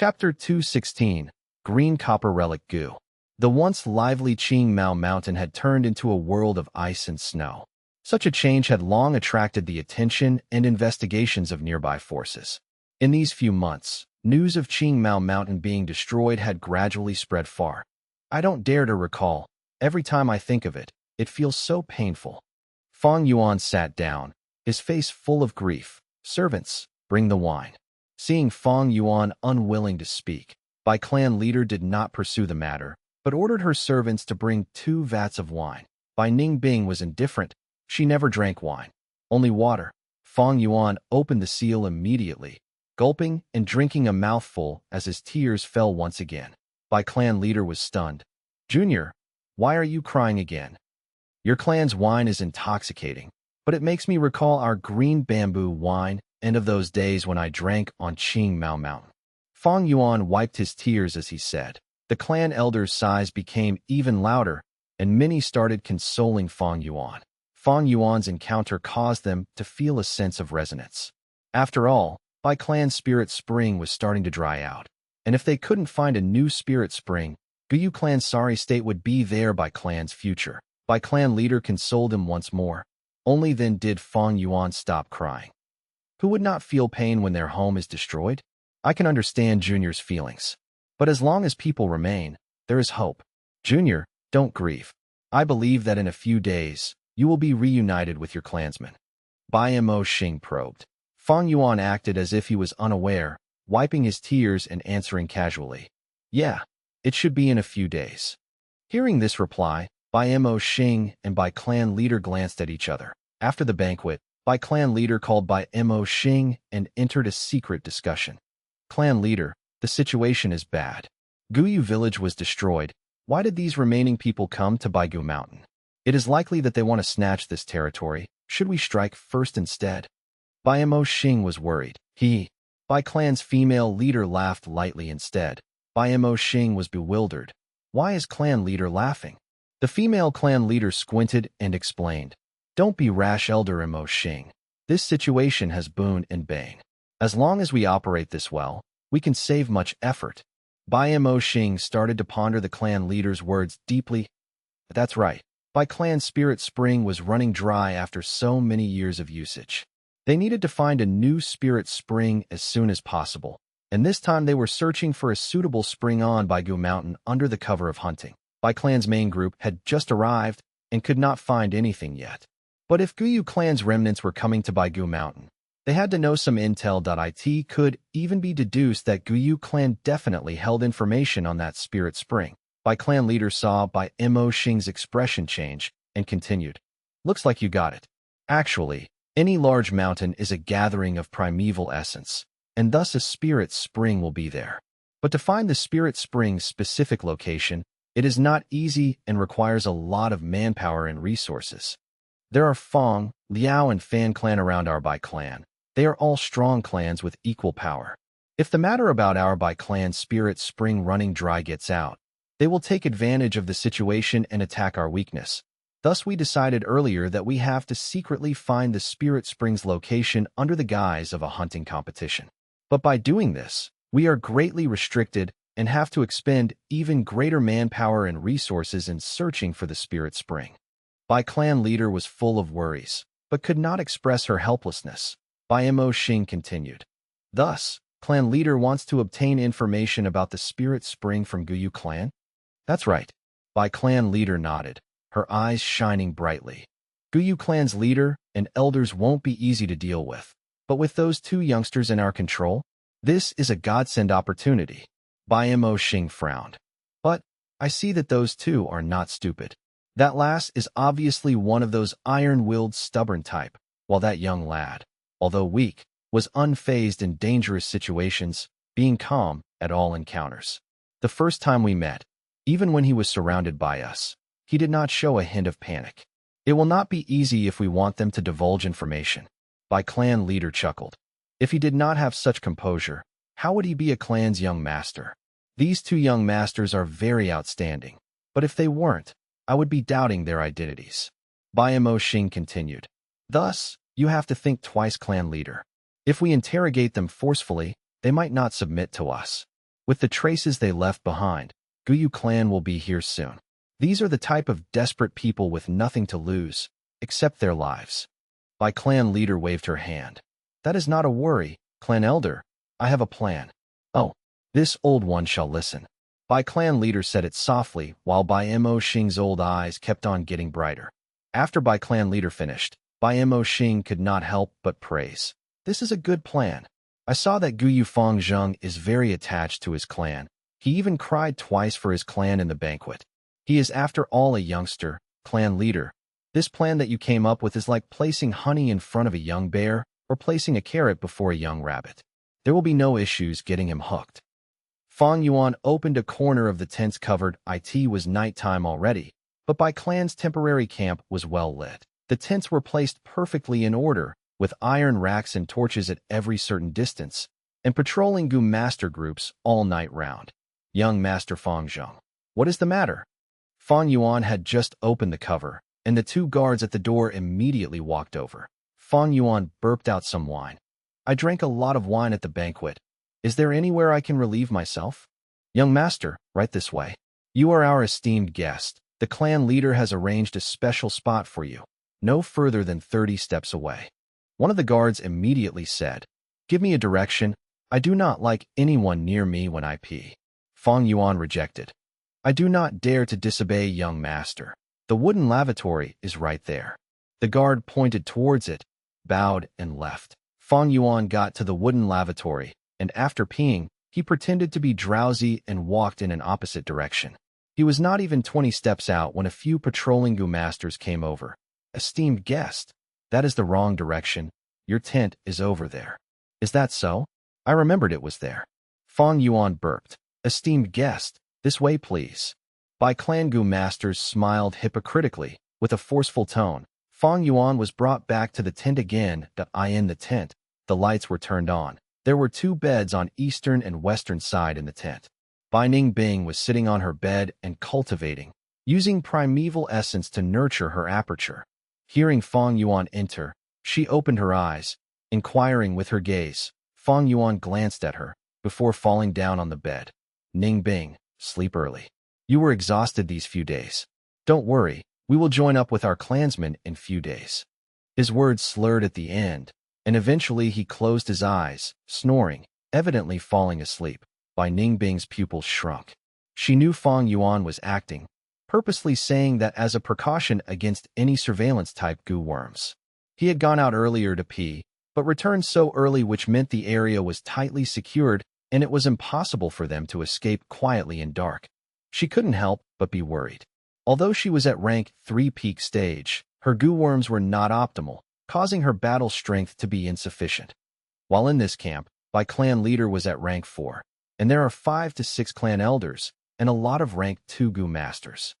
Chapter 216, Green Copper Relic Goo. The once lively Qing Mao Mountain had turned into a world of ice and snow. Such a change had long attracted the attention and investigations of nearby forces. In these few months, news of Qing Mao Mountain being destroyed had gradually spread far. I don't dare to recall. Every time I think of it, it feels so painful. Fang Yuan sat down, his face full of grief. Servants, bring the wine. Seeing Fang Yuan unwilling to speak, Bai clan leader did not pursue the matter, but ordered her servants to bring 2 vats of wine. Bai Ningbing was indifferent. She never drank wine, only water. Fang Yuan opened the seal immediately, gulping and drinking a mouthful as his tears fell once again. Bai clan leader was stunned. Junior, why are you crying again? Your clan's wine is intoxicating, but it makes me recall our green bamboo wine and of those days when I drank on Qing Mao Mountain. Fang Yuan wiped his tears as he said. The clan elder's sighs became even louder, and many started consoling Fang Yuan. Fang Yuan's encounter caused them to feel a sense of resonance. After all, Bai clan's spirit spring was starting to dry out, and if they couldn't find a new spirit spring, Guyu clan's sorry state would be there. Bai clan's future. Bai clan leader consoled him once more. Only then did Fang Yuan stop crying. Who would not feel pain when their home is destroyed? I can understand Junior's feelings. But as long as people remain, there is hope. Junior, don't grieve. I believe that in a few days, you will be reunited with your clansmen. Bai Mo Xing probed. Fang Yuan acted as if he was unaware, wiping his tears and answering casually. Yeah, it should be in a few days. Hearing this reply, Bai Mo Xing and Bai clan leader glanced at each other. After the banquet, Bai clan leader called Bai Mo Xing and entered a secret discussion. Clan leader, the situation is bad. Guyu village was destroyed. Why did these remaining people come to Baigu Mountain? It is likely that they want to snatch this territory. Should we strike first instead? Bai Mo Xing was worried. Bai clan's female leader laughed lightly instead. Bai Mo Xing was bewildered. Why is clan leader laughing? The female clan leader squinted and explained. Don't be rash, Elder Mo Xing. This situation has boon and bane. As long as we operate this well, we can save much effort. Bai Mo Xing started to ponder the clan leader's words deeply. That's right. Bai clan's spirit spring was running dry after so many years of usage. They needed to find a new spirit spring as soon as possible, and this time they were searching for a suitable spring on Baigu Mountain under the cover of hunting. Bai clan's main group had just arrived and could not find anything yet. But if Guyu clan's remnants were coming to Baigu Mountain, they had to know some intel. It could even be deduced that Guyu clan definitely held information on that spirit spring. Bai clan leader saw Bai Mo Xing's expression change and continued. Looks like you got it. Actually, any large mountain is a gathering of primeval essence, and thus a spirit spring will be there. But to find the spirit spring's specific location, it is not easy and requires a lot of manpower and resources. There are Feng, Liao and Fan clan around our Bai clan. They are all strong clans with equal power. If the matter about our Bai clan's spirit spring running dry gets out, they will take advantage of the situation and attack our weakness. Thus we decided earlier that we have to secretly find the spirit spring's location under the guise of a hunting competition. But by doing this, we are greatly restricted and have to expend even greater manpower and resources in searching for the spirit spring. Bai clan leader was full of worries, but could not express her helplessness. Bai Mo Xing continued. Thus, clan leader wants to obtain information about the spirit spring from Guyu clan? That's right. Bai clan leader nodded, her eyes shining brightly. Guyu clan's leader and elders won't be easy to deal with, but with those 2 youngsters in our control, this is a godsend opportunity. Bai Mo Xing frowned. But I see that those 2 are not stupid. That last is obviously one of those iron-willed stubborn type, while that young lad, although weak, was unfazed in dangerous situations, being calm at all encounters. The first time we met, even when he was surrounded by us, he did not show a hint of panic. It will not be easy if we want them to divulge information. Bai clan leader chuckled. If he did not have such composure, how would he be a clan's young master? These 2 young masters are very outstanding, but if they weren't, I would be doubting their identities. Bai Mo Xing continued. Thus, you have to think twice, clan leader. If we interrogate them forcefully, they might not submit to us. With the traces they left behind, Guyu clan will be here soon. These are the type of desperate people with nothing to lose, except their lives. Bai clan leader waved her hand. That is not a worry, clan elder. I have a plan. Oh, this old one shall listen. Bai clan leader said it softly, while Bai Mo Xing's old eyes kept on getting brighter. After Bai clan leader finished, Bai Mo Xing could not help but praise. This is a good plan. I saw that Guyu Fangzheng is very attached to his clan. He even cried twice for his clan in the banquet. He is after all a youngster, clan leader. This plan that you came up with is like placing honey in front of a young bear or placing a carrot before a young rabbit. There will be no issues getting him hooked. Fang Yuan opened a corner of the tents covered. It was nighttime already, but Bai clan's temporary camp was well lit. The tents were placed perfectly in order, with iron racks and torches at every certain distance, and patrolling Gu master groups all night round. Young Master Fangzheng. What is the matter? Fang Yuan had just opened the cover, and the two guards at the door immediately walked over. Fang Yuan burped out some wine. I drank a lot of wine at the banquet. Is there anywhere I can relieve myself? Young master, right this way. You are our esteemed guest. The clan leader has arranged a special spot for you, no further than 30 steps away. One of the guards immediately said, Give me a direction. I do not like anyone near me when I pee. Fang Yuan rejected. I do not dare to disobey, young master. The wooden lavatory is right there. The guard pointed towards it, bowed, and left. Fang Yuan got to the wooden lavatory, and after peeing, he pretended to be drowsy and walked in an opposite direction. He was not even 20 steps out when a few patrolling Gu masters came over. Esteemed guest, that is the wrong direction. Your tent is over there. Is that so? I remembered it was there. Fang Yuan burped. Esteemed guest, this way please. Bai clan Gu masters smiled hypocritically. With a forceful tone, Fang Yuan was brought back to the tent again. In the tent, the lights were turned on. There were 2 beds on eastern and western side in the tent. Bai Ningbing was sitting on her bed and cultivating, using primeval essence to nurture her aperture. Hearing Fang Yuan enter, she opened her eyes, inquiring with her gaze. Fang Yuan glanced at her, before falling down on the bed. Ningbing, sleep early. You were exhausted these few days. Don't worry, we will join up with our clansmen in few days. His words slurred at the end, and eventually he closed his eyes, snoring, evidently falling asleep. Bai Ningbing's pupils shrunk. She knew Fang Yuan was acting, purposely saying that as a precaution against any surveillance-type Gu worms. He had gone out earlier to pee, but returned so early which meant the area was tightly secured and it was impossible for them to escape quietly in dark. She couldn't help but be worried. Although she was at rank 3 peak stage, her Gu worms were not optimal, causing her battle strength to be insufficient. While in this camp, Bai clan leader was at rank 4, and there are 5 to 6 clan elders and a lot of rank 2 Gu masters.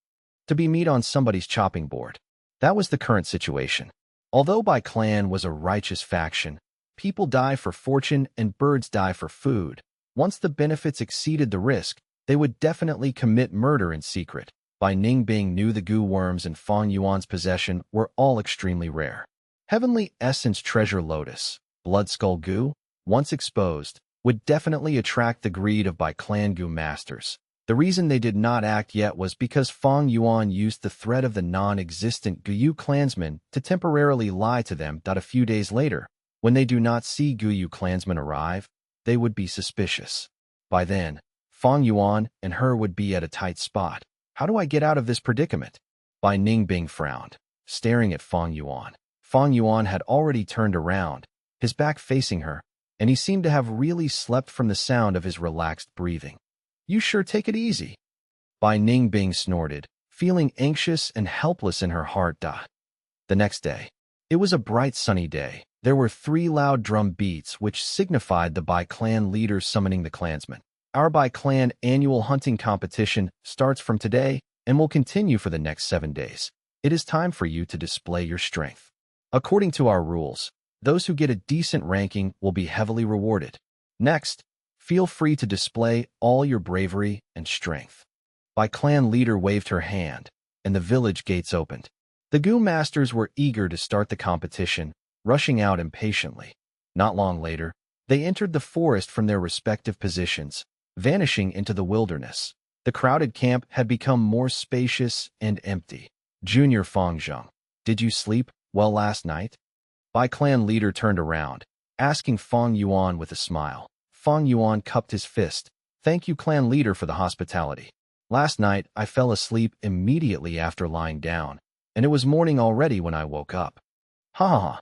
To be meat on somebody's chopping board. That was the current situation. Although Bai clan was a righteous faction, people die for fortune and birds die for food. Once the benefits exceeded the risk, they would definitely commit murder in secret. Bai Ningbing knew the Gu worms in Fang Yuan's possession were all extremely rare. Heavenly Essence Treasure Lotus, Blood Skull Gu, once exposed, would definitely attract the greed of Bai clan Gu masters. The reason they did not act yet was because Fang Yuan used the threat of the non-existent Guyu clansmen to temporarily lie to them that a few days later, when they do not see Guyu clansmen arrive, they would be suspicious. By then, Fang Yuan and her would be at a tight spot. How do I get out of this predicament? Bai Ningbing frowned, staring at Fang Yuan. Fang Yuan had already turned around, his back facing her, and he seemed to have really slept from the sound of his relaxed breathing. You sure take it easy. Bai Ningbing snorted, feeling anxious and helpless in her heart. The next day. It was a bright sunny day. There were 3 loud drum beats which signified the Bai clan leader summoning the clansmen. Our Bai clan annual hunting competition starts from today and will continue for the next 7 days. It is time for you to display your strength. According to our rules, those who get a decent ranking will be heavily rewarded. Next, feel free to display all your bravery and strength. Bai clan leader waved her hand, and the village gates opened. The Gu masters were eager to start the competition, rushing out impatiently. Not long later, they entered the forest from their respective positions, vanishing into the wilderness. The crowded camp had become more spacious and empty. Junior Fang Zheng, did you sleep well last night? Bai clan leader turned around, asking Fang Yuan with a smile. Fang Yuan cupped his fist. Thank you, clan leader, for the hospitality. Last night, I fell asleep immediately after lying down, and it was morning already when I woke up. Ha ha ha.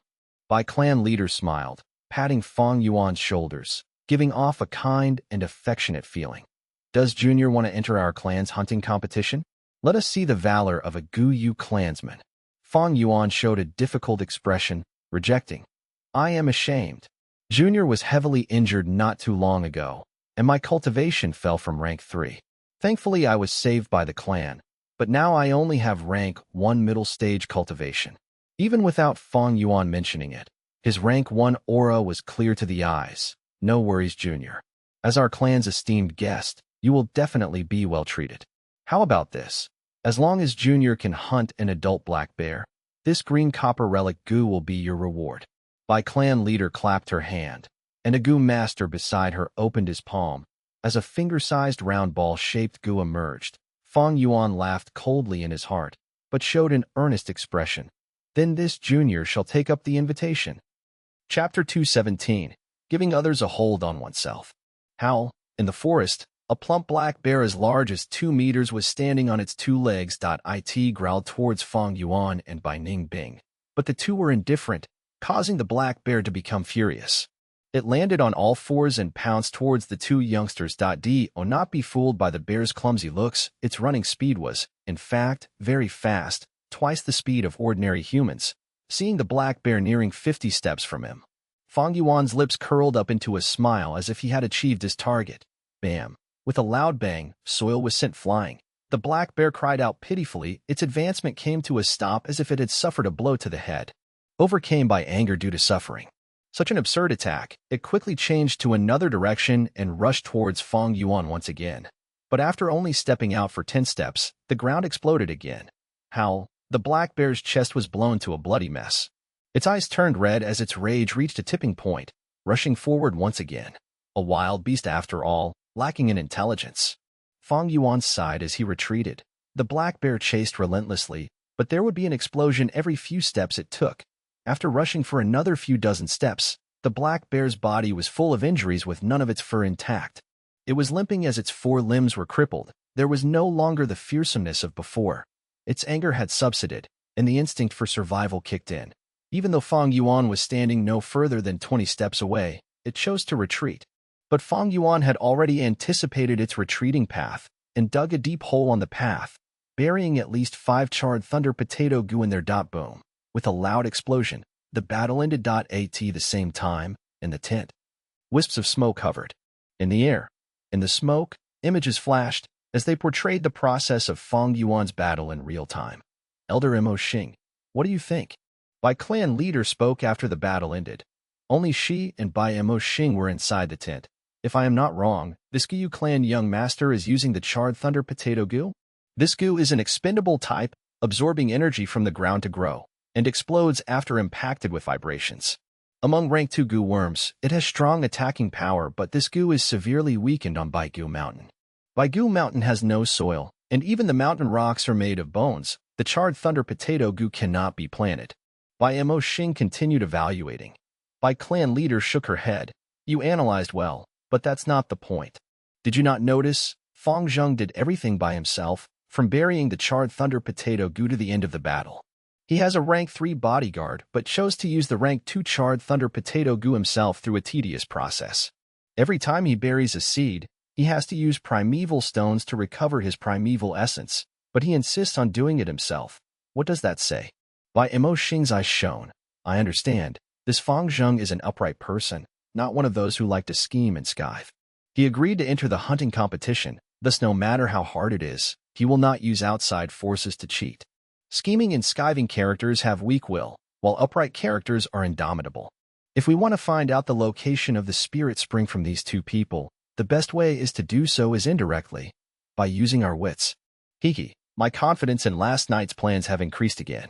Bai clan leader smiled, patting Fang Yuan's shoulders, giving off a kind and affectionate feeling. Does Junior want to enter our clan's hunting competition? Let us see the valor of a Gu Yu clansman. Fang Yuan showed a difficult expression, rejecting. I am ashamed. Junior was heavily injured not too long ago, and my cultivation fell from rank 3. Thankfully, I was saved by the clan, but now I only have rank 1 middle stage cultivation. Even without Fang Yuan mentioning it, his rank 1 aura was clear to the eyes. No worries, Junior. As our clan's esteemed guest, you will definitely be well treated. How about this? As long as Junior can hunt an adult black bear, this green copper relic Gu will be your reward. Bai clan leader clapped her hand, and a Gu master beside her opened his palm. As a finger-sized round ball-shaped Gu emerged, Fang Yuan laughed coldly in his heart, but showed an earnest expression. Then this Junior shall take up the invitation. Chapter 217. Giving others a hold on oneself. Howl. In the forest, a plump black bear as large as 2 meters was standing on its 2 legs. It growled towards Fang Yuan and Bai Ningbing, but the two were indifferent, causing the black bear to become furious. It landed on all fours and pounced towards the 2 youngsters. Do not be fooled by the bear's clumsy looks. Its running speed was, in fact, very fast, twice the speed of ordinary humans. Seeing the black bear nearing 50 steps from him, Fang Yuan's lips curled up into a smile as if he had achieved his target. Bam! With a loud bang, soil was sent flying. The black bear cried out pitifully. Its advancement came to a stop as if it had suffered a blow to the head. Overcame by anger due to suffering. Such an absurd attack, it quickly changed to another direction and rushed towards Fang Yuan once again. But after only stepping out for 10 steps, the ground exploded again. Howl. The black bear's chest was blown to a bloody mess. Its eyes turned red as its rage reached a tipping point, rushing forward once again. A wild beast after all, lacking in intelligence. Fang Yuan sighed as he retreated. The black bear chased relentlessly, but there would be an explosion every few steps it took. After rushing for another few dozen steps, the black bear's body was full of injuries with none of its fur intact. It was limping as its 4 limbs were crippled. There was no longer the fearsomeness of before. Its anger had subsided, and the instinct for survival kicked in. Even though Fang Yuan was standing no further than 20 steps away, it chose to retreat. But Fang Yuan had already anticipated its retreating path and dug a deep hole on the path, burying at least 5 charred thunder potato Gu in their. Boom. With a loud explosion, the battle ended. At the same time, in the tent, wisps of smoke hovered in the air. In the smoke, images flashed as they portrayed the process of Fang Yuan's battle in real time. Elder Mo Xing, what do you think? Bai clan leader spoke after the battle ended. Only she and Bai Mo Xing were inside the tent. If I am not wrong, this Gu clan young master is using the charred thunder potato Gu? This Gu is an expendable type, absorbing energy from the ground to grow, and explodes after impacted with vibrations. Among rank 2 Gu worms, it has strong attacking power, but this Gu is severely weakened on Baigu Mountain. Baigu Mountain has no soil, and even the mountain rocks are made of bones. The charred thunder potato Gu cannot be planted. Bai Mo Xing continued evaluating. Bai clan leader shook her head. You analyzed well, but that's not the point. Did you not notice? Fang Zheng did everything by himself, from burying the charred thunder potato Gu to the end of the battle. He has a rank 3 bodyguard, but chose to use the rank 2 charred thunder potato Gu himself through a tedious process. Every time he buries a seed, he has to use primeval stones to recover his primeval essence, but he insists on doing it himself. What does that say? By Mo Xing's eyes shone. I understand. This Fang Zheng is an upright person, not one of those who like to scheme and skive. He agreed to enter the hunting competition, thus no matter how hard it is, he will not use outside forces to cheat. Scheming and skiving characters have weak will, while upright characters are indomitable. If we want to find out the location of the spirit spring from these two people, the best way is to do so is indirectly, by using our wits. Hiki, my confidence in last night's plans have increased again.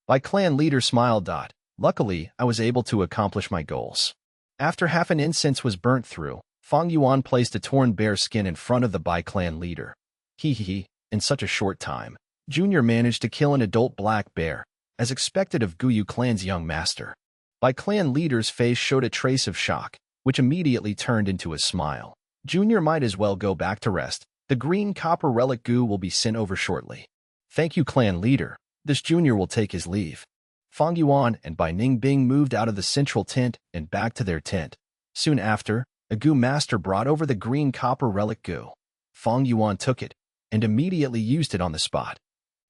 My clan leader smiled. Luckily, I was able to accomplish my goals. After half an incense was burnt through, Fang Yuan placed a torn bear skin in front of the Bai clan leader. In such a short time, Junior managed to kill an adult black bear, as expected of Guyu clan's young master. Bai clan leader's face showed a trace of shock, which immediately turned into a smile. Junior might as well go back to rest. The green copper relic goo will be sent over shortly. Thank you, clan leader. This Junior will take his leave. Fang Yuan and Bai Ningbing moved out of the central tent and back to their tent. Soon after, a goo master brought over the green copper relic goo. Fang Yuan took it and immediately used it on the spot.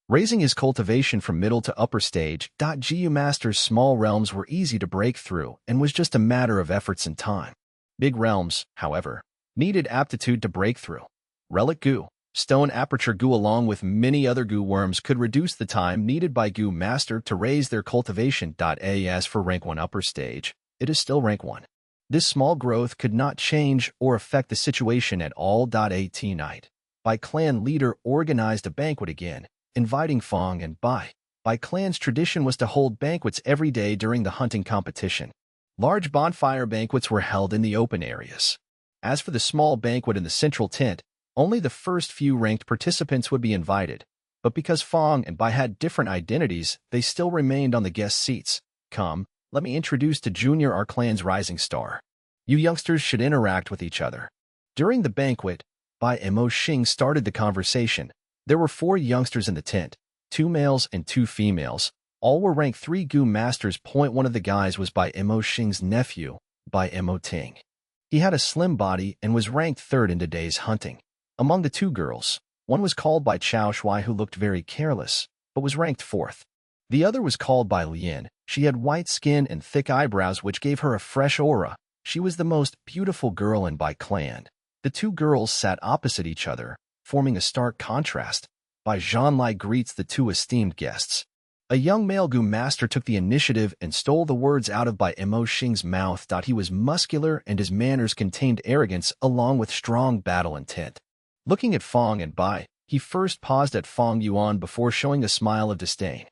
Raising his cultivation from middle to upper stage, Gu Master's small realms were easy to break through and was just a matter of efforts and time. Big realms, however, needed aptitude to break through. Relic goo, stone aperture goo along with many other goo worms could reduce the time needed by Goo Master to raise their cultivation. As for rank 1 upper stage, it is still rank 1. This small growth could not change or affect the situation at all. Night. Bai clan leader organized a banquet again, inviting Feng and Bai. Bai clan's tradition was to hold banquets every day during the hunting competition. Large bonfire banquets were held in the open areas. As for the small banquet in the central tent, only the first few ranked participants would be invited, but because Feng and Bai had different identities, they still remained on the guest seats. Come, let me introduce to Junior, our clan's rising star. You youngsters should interact with each other. During the banquet, Bai Mo Xing started the conversation. There were 4 youngsters in the tent, 2 males and 2 females. All were rank 3 Goo Masters. One of the guys was Bai Mo Xing's nephew, Bai Mo Ting. He had a slim body and was ranked 3rd in today's hunting. Among the 2 girls, one was called Bai Chao Shui, who looked very careless, but was ranked 4th. The other was called Bai Lian. She had white skin and thick eyebrows which gave her a fresh aura. She was the most beautiful girl in Bai clan. The 2 girls sat opposite each other, forming a stark contrast. Bai Zhanlai greets the 2 esteemed guests. A young male Goo Master took the initiative and stole the words out of Bai Mo Xing's mouth. He was muscular and his manners contained arrogance along with strong battle intent. Looking at Feng and Bai, he first paused at Fang Yuan before showing a smile of disdain.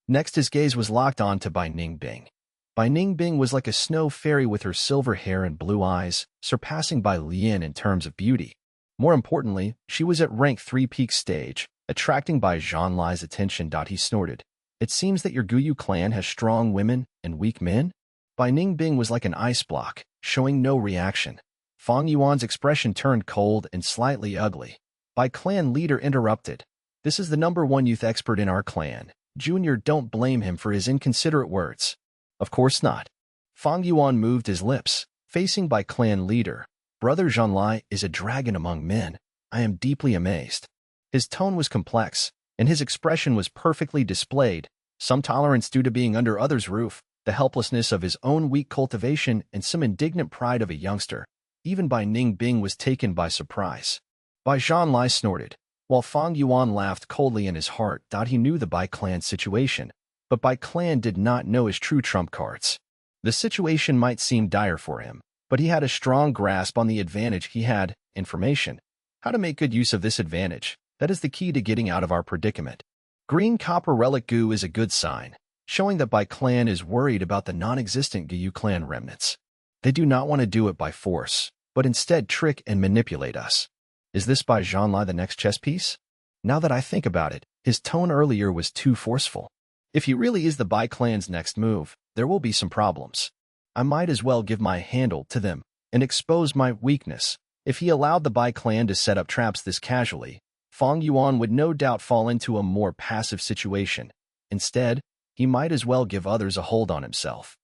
Next his gaze was locked on to Bai Ningbing. Bai Ningbing was like a snow fairy with her silver hair and blue eyes, surpassing Bai Lian in terms of beauty. More importantly, she was at rank 3 peak stage, attracting Bai Zhanlai's attention. He snorted. It seems that your Guyu clan has strong women and weak men? Bai Ningbing was like an ice block, showing no reaction. Fang Yuan's expression turned cold and slightly ugly. Bai clan leader interrupted. This is the #1 youth expert in our clan. Junior, don't blame him for his inconsiderate words. Of course not. Fang Yuan moved his lips, facing Bai clan leader. Brother Zhanlai is a dragon among men. I am deeply amazed. His tone was complex, and his expression was perfectly displayed. Some tolerance due to being under others' roof, the helplessness of his own weak cultivation, and some indignant pride of a youngster. Even Bai Ningbing was taken by surprise. Bai Zhanlai snorted, while Fang Yuan laughed coldly in his heart. He knew the Bai clan's situation, but Bai clan did not know his true trump cards. The situation might seem dire for him, but he had a strong grasp on the advantage he had, information. How to make good use of this advantage, that is the key to getting out of our predicament. Green copper relic goo is a good sign, showing that Bai clan is worried about the non-existent Guyu clan remnants. They do not want to do it by force, but instead trick and manipulate us. Is this Bai Zhanlai the next chess piece? Now that I think about it, his tone earlier was too forceful. If he really is the Bai clan's next move, there will be some problems. I might as well give my handle to them and expose my weakness. If he allowed the Bai clan to set up traps this casually, Fang Yuan would no doubt fall into a more passive situation. Instead, he might as well give others a hold on himself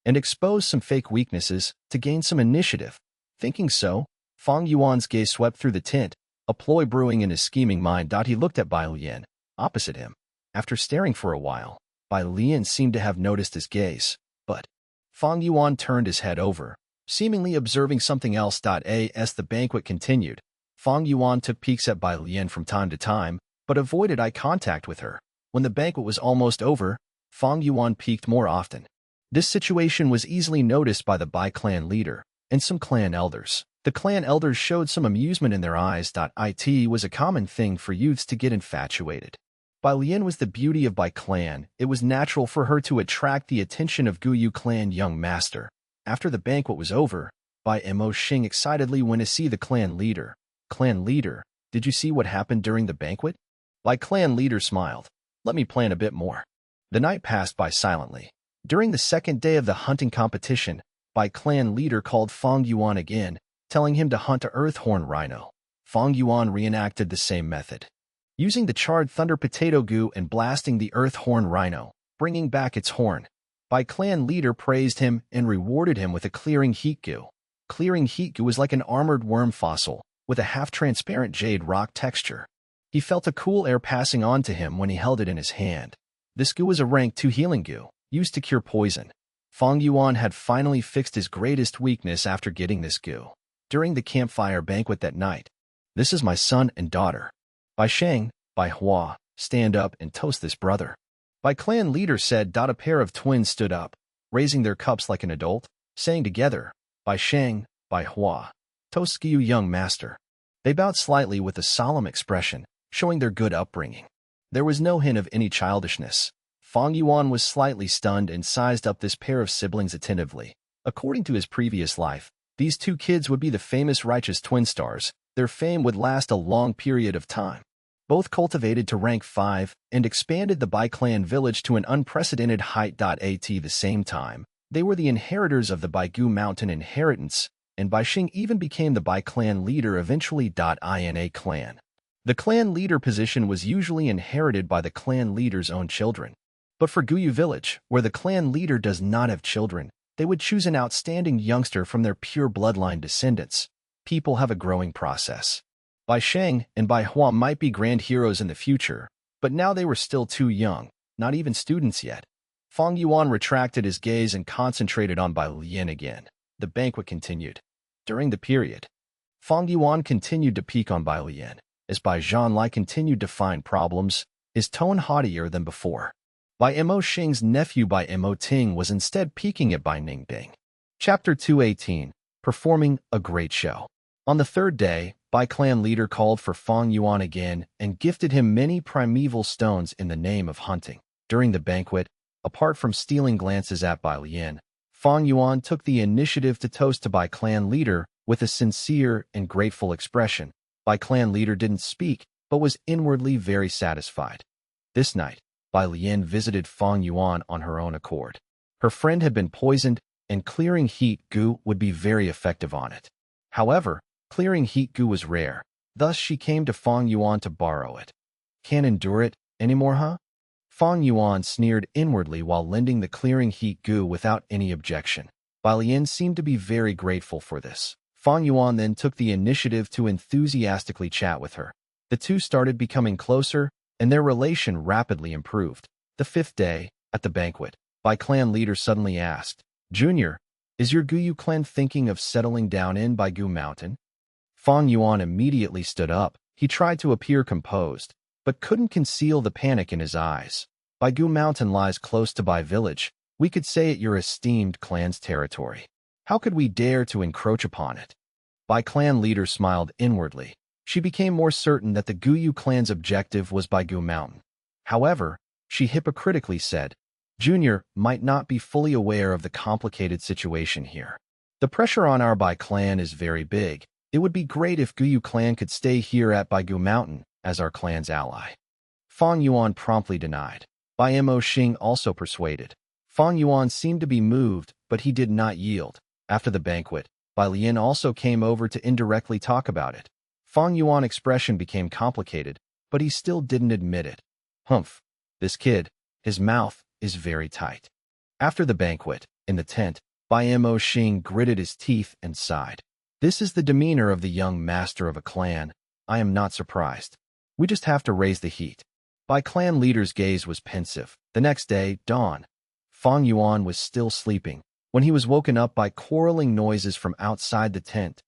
and expose some fake weaknesses to gain some initiative. Thinking so, Fang Yuan's gaze swept through the tent, a ploy brewing in his scheming mind. He looked at Bai Lian, opposite him. After staring for a while, Bai Lian seemed to have noticed his gaze, but Fang Yuan turned his head over, seemingly observing something else. As the banquet continued, Fang Yuan took peeks at Bai Lian from time to time, but avoided eye contact with her. When the banquet was almost over, Fang Yuan peeked more often. This situation was easily noticed by the Bai clan leader and some clan elders. The clan elders showed some amusement in their eyes. It was a common thing for youths to get infatuated. Bai Lian was the beauty of Bai clan. It was natural for her to attract the attention of Guyu clan young master. After the banquet was over, Bai Mo Xing excitedly went to see the clan leader. Clan leader, did you see what happened during the banquet? Bai clan leader smiled. Let me plan a bit more. The night passed by silently. During the second day of the hunting competition, Bai clan leader called Fang Yuan again, telling him to hunt a earthhorn rhino. Fang Yuan reenacted the same method, using the charred thunder potato goo and blasting the earthhorn rhino, bringing back its horn. Bai clan leader praised him and rewarded him with a clearing heat goo. Clearing heat goo was like an armored worm fossil, with a half-transparent jade rock texture. He felt a cool air passing on to him when he held it in his hand. This goo was a rank 2 healing goo, used to cure poison. Fang Yuan had finally fixed his greatest weakness after getting this goo. During the campfire banquet that night, this is my son and daughter. Bai Sheng, Bai Hua, stand up and toast this brother. Bai clan leader said. A pair of twins stood up, raising their cups like an adult, saying together, Bai Sheng, Bai Hua, toast you young master. They bowed slightly with a solemn expression, showing their good upbringing. There was no hint of any childishness. Fang Yuan was slightly stunned and sized up this pair of siblings attentively. According to his previous life, these two kids would be the famous righteous twin stars. Their fame would last a long period of time. Both cultivated to rank 5 and expanded the Bai clan village to an unprecedented height. At the same time, they were the inheritors of the Baigu Mountain inheritance, and Bai Xing even became the Bai clan leader eventually. In a clan, the clan leader position was usually inherited by the clan leader's own children. But for Guyu village, where the clan leader does not have children, they would choose an outstanding youngster from their pure bloodline descendants. People have a growing process. Bai Sheng and Bai Hua might be grand heroes in the future, but now they were still too young, not even students yet. Fang Yuan retracted his gaze and concentrated on Bai Lian again. The banquet continued. During the period, Fang Yuan continued to peek on Bai Lian. As Bai Zhanlai continued to find problems, his tone haughtier than before. Bai Mo Xing's nephew Bai Mo Ting was instead peeking at Bai Ningbing. Chapter 218, Performing a Great Show. On the third day, Bai clan leader called for Fang Yuan again and gifted him many primeval stones in the name of hunting. During the banquet, apart from stealing glances at Bai Lian, Fang Yuan took the initiative to toast to Bai clan leader with a sincere and grateful expression. Bai clan leader didn't speak, but was inwardly very satisfied. This night, Bai Lian visited Fang Yuan on her own accord. Her friend had been poisoned, and clearing heat goo would be very effective on it. However, clearing heat goo was rare, thus she came to Fang Yuan to borrow it. Can't endure it anymore, huh? Fang Yuan sneered inwardly while lending the clearing heat goo without any objection. Bai Lian seemed to be very grateful for this. Fang Yuan then took the initiative to enthusiastically chat with her. The two started becoming closer, and their relation rapidly improved. The fifth day, at the banquet, Bai clan leader suddenly asked, Junior, is your Guyu clan thinking of settling down in Baigu Mountain? Fang Yuan immediately stood up. He tried to appear composed, but couldn't conceal the panic in his eyes. Baigu Mountain lies close to Bai village. We could say it your esteemed clan's territory. How could we dare to encroach upon it? Bai clan leader smiled inwardly. She became more certain that the Guyu clan's objective was Baigu Mountain. However, she hypocritically said, Junior might not be fully aware of the complicated situation here. The pressure on our Bai clan is very big. It would be great if Guyu clan could stay here at Baigu Mountain as our clan's ally. Fang Yuan promptly denied. Bai Mo Xing also persuaded. Fang Yuan seemed to be moved, but he did not yield. After the banquet, Bai Lian also came over to indirectly talk about it. Fang Yuan's expression became complicated, but he still didn't admit it. Humph, this kid, his mouth is very tight. After the banquet, in the tent, Bai Mo Xing gritted his teeth and sighed. This is the demeanor of the young master of a clan. I am not surprised. We just have to raise the heat. Bai clan leader's gaze was pensive. The next day, dawn. Fang Yuan was still sleeping when he was woken up by quarreling noises from outside the tent.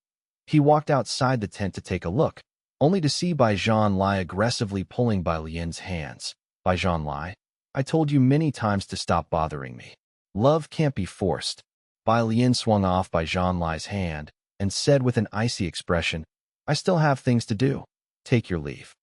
He walked outside the tent to take a look, only to see Bai Zhanlai aggressively pulling Bai Lian's hands. Bai Zhanlai, I told you many times to stop bothering me. Love can't be forced. Bai Lian swung off Bai Zhanlai's hand and said with an icy expression, I still have things to do. Take your leave.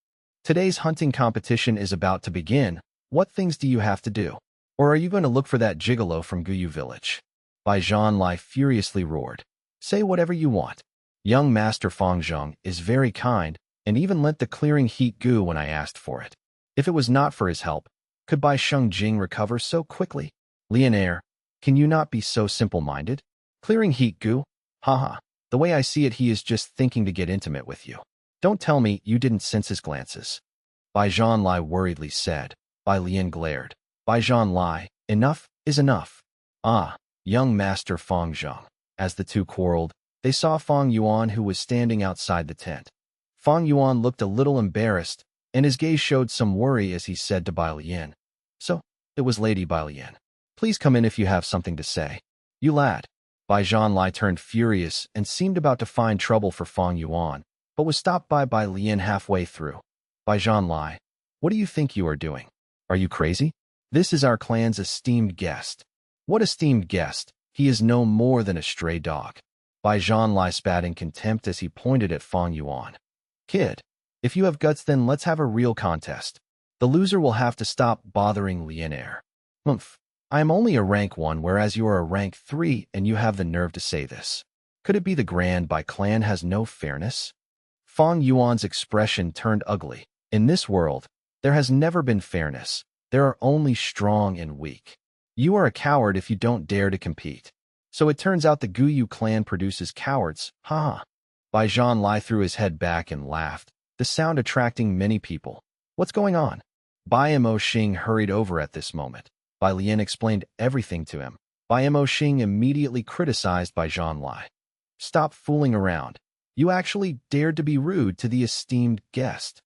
Today's hunting competition is about to begin. What things do you have to do? Or are you going to look for that gigolo from Guyu village? Bai Zhanlai furiously roared. Say whatever you want. Young Master Fang Zheng is very kind and even lent the clearing heat goo when I asked for it. If it was not for his help, could Bai Sheng Jing recover so quickly? Leonaire, can you not be so simple-minded? Clearing heat goo? Haha. The way I see it, he is just thinking to get intimate with you. Don't tell me you didn't sense his glances. Bai Zhanlai worriedly said. Bai Lian glared. Bai Zhanlai, enough is enough. Ah, young Master Fang Zheng. As the two quarreled, they saw Fang Yuan, who was standing outside the tent. Fang Yuan looked a little embarrassed, and his gaze showed some worry as he said to Bai Lian. So, it was Lady Bai Lian. Please come in if you have something to say. You lad. Bai Zhanlai turned furious and seemed about to find trouble for Fang Yuan, but was stopped by Bai Lian halfway through. Bai Zhanlai, what do you think you are doing? Are you crazy? This is our clan's esteemed guest. What esteemed guest? He is no more than a stray dog. Bai Zhanlai spat in contempt as he pointed at Fang Yuan. Kid, if you have guts, then let's have a real contest. The loser will have to stop bothering Leonaire. Humph. I am only a rank 1, whereas you are a rank 3, and you have the nerve to say this. Could it be the Grand Bai clan has no fairness? Fang Yuan's expression turned ugly. In this world, there has never been fairness. There are only strong and weak. You are a coward if you don't dare to compete. So it turns out the Guyu clan produces cowards, haha. Bai Zhanlai threw his head back and laughed, the sound attracting many people. What's going on? Bai Mo Xing hurried over at this moment. Bai Lian explained everything to him. Bai Mo Xing immediately criticized Bai Zhanlai. Stop fooling around. You actually dared to be rude to the esteemed guest.